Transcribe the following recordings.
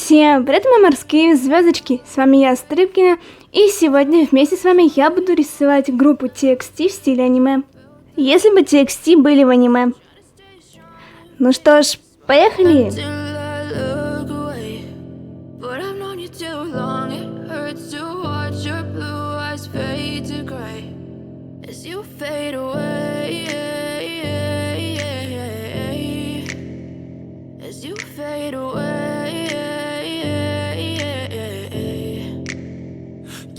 Всем привет, мои морские звездочки, с вами я, Стрибкина, и сегодня вместе с вами я буду рисовать группу TXT в стиле аниме. Если бы TXT были в аниме. Ну что ж, поехали!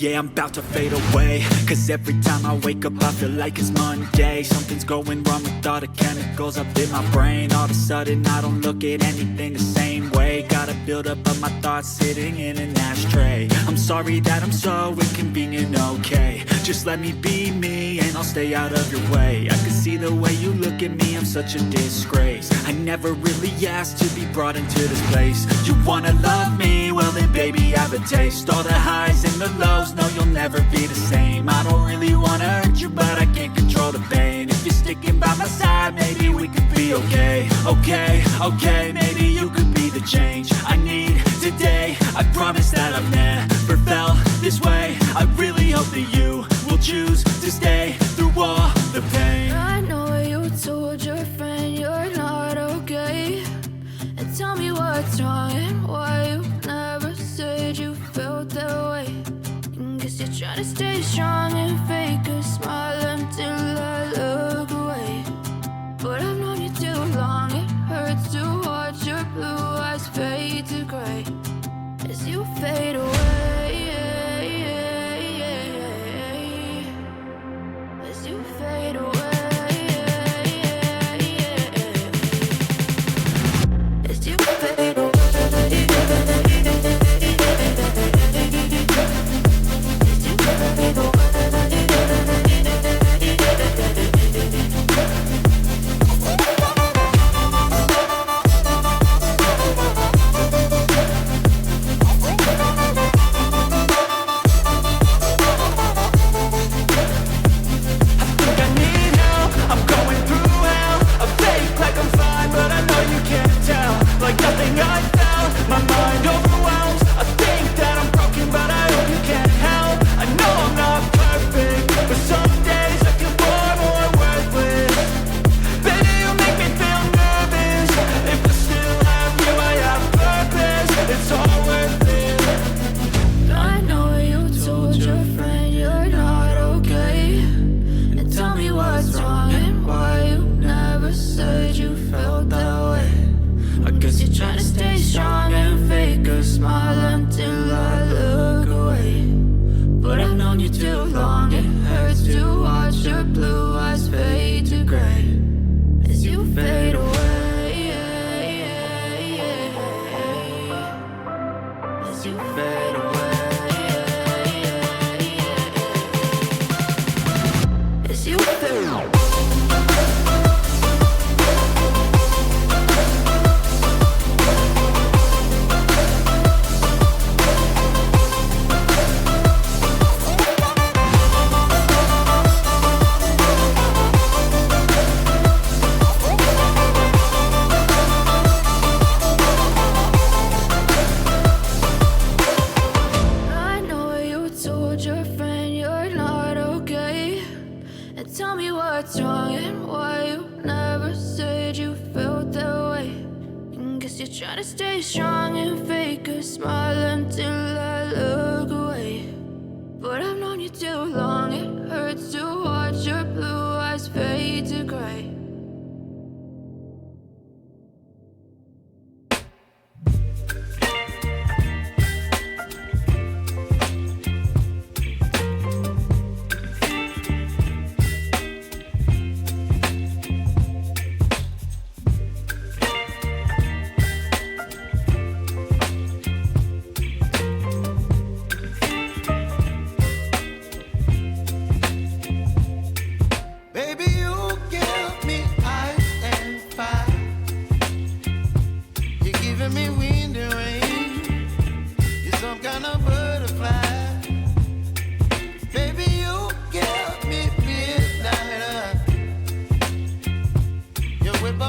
Yeah, I'm about to fade away, cause every time I wake up I feel like it's Monday. Something's going wrong with all the chemicals up in my brain. All of a sudden I don't look at anything the same way. Gotta build up of my thoughts sitting in an ashtray. I'm sorry that I'm so inconvenient, okay. Just let me be me and I'll stay out of your way. I can see the way you look at me, I'm such a disgrace. I never really asked to be brought into this place. You wanna love me? Well then baby have a taste. All the highs and the lows, no, you'll never be the same. I don't really wanna hurt you, but I can't control the pain. If you're sticking by my side, maybe we could be okay. Okay, maybe you could be the change I need today. I promise that I've never felt this way. I really hope that you will choose to stay through all the pain. I know you told your friend you're not okay, and tell me what's wrong and why you never said you felt that way. Guess you're trying to stay strong and fake a smile until I look away. But I've known you too long, it hurts to watch your blue eyes fade to gray as you fade away. As you fade away. As you fade away.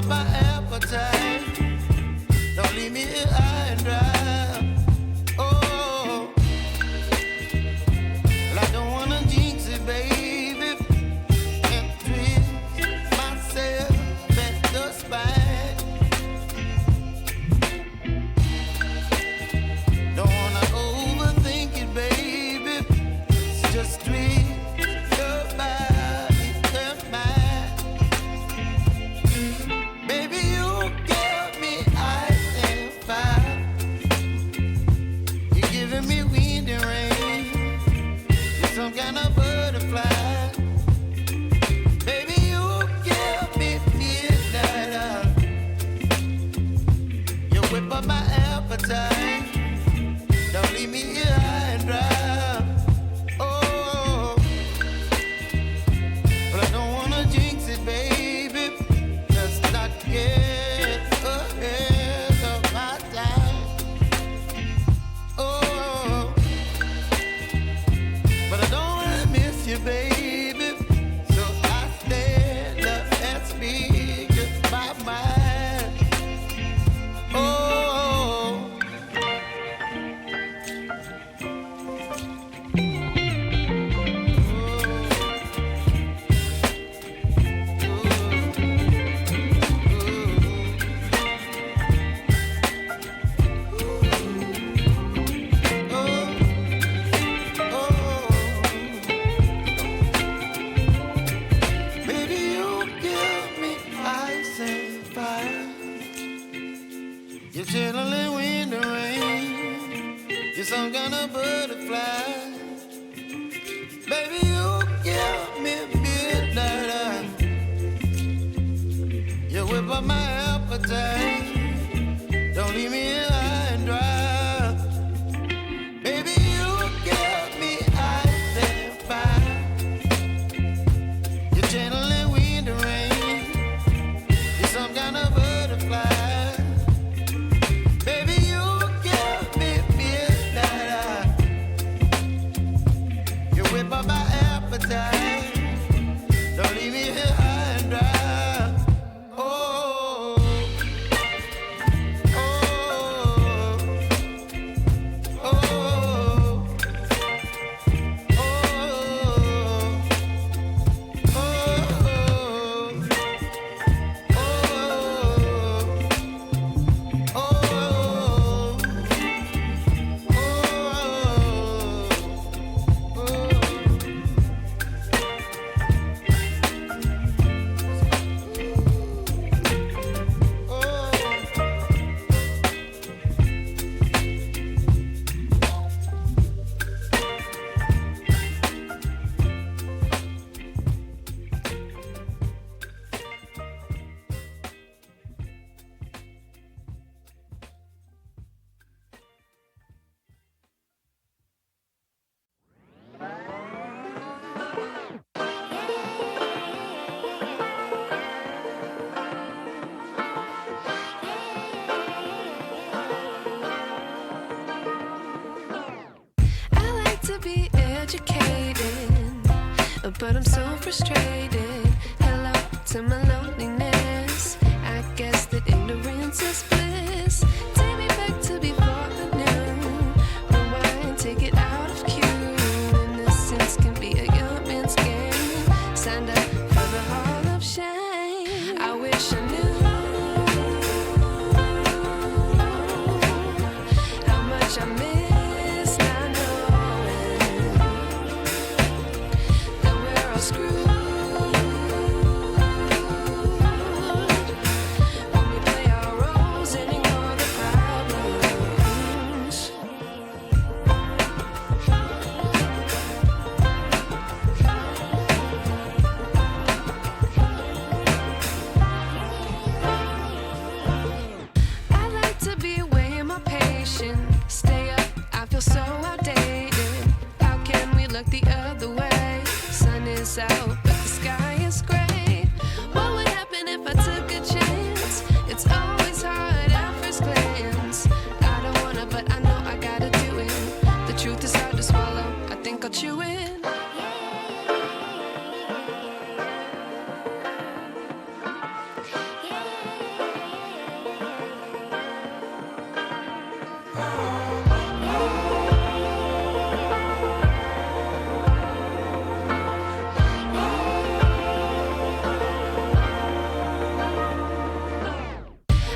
My appetite, don't leave me high and dry. my appetite. Don't leave me here high and dry. Oh, but I don't wanna jinx it, baby. Let's not get ahead of my time. Oh, but I don't wanna miss you, baby. So I stand up and speak my mind. Oh, baby, you give me ice and fire. You're chilling in the rain. You're some kind of butterfly. Baby, you give me midnight. You whip up my appetite. Don't leave me here high and dry. Baby, you give me ice and fire. You're channeling wind and rain. You're some kind of butterfly. Baby, you give me midnight. You whip up my appetite. Don't leave me here high and dry. Oh, oh, oh, oh, I like to be educated, but I'm so frustrated. Hello to my loneliness. I guess that ignorance is bliss. Take me back to before I knew. Rewind, take it out of cue. Innocence can be a young man's game. Signed up for the hall of shame. I wish I knew how much I miss not knowing that we're all screwed when we play our roles and ignore the problems. I like to be away in my patience. Stay up, I feel so outdated. How can we look the other way? Sun is out, but the sky is gray. What would happen if I took a chance? It's always hard at first glance. I don't wanna, but I know I gotta do it. The truth is hard to swallow, I think I'll chew it.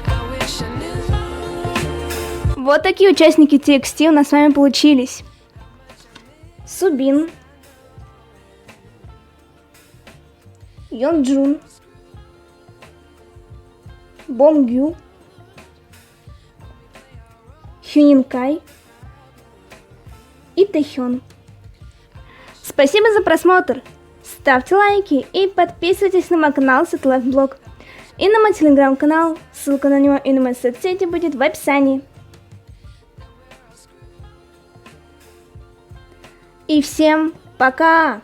I wish I knew. Вот такие участники TXT у нас с вами получились. Субин, Ёнджун, Бомгю, Хюнин Кай и Тэхён. Спасибо за просмотр! Ставьте лайки и подписывайтесь на мой канал SvetaLifeBlog и на мой телеграм-канал. Ссылка на него и на мои соцсети будет в описании. И всем пока!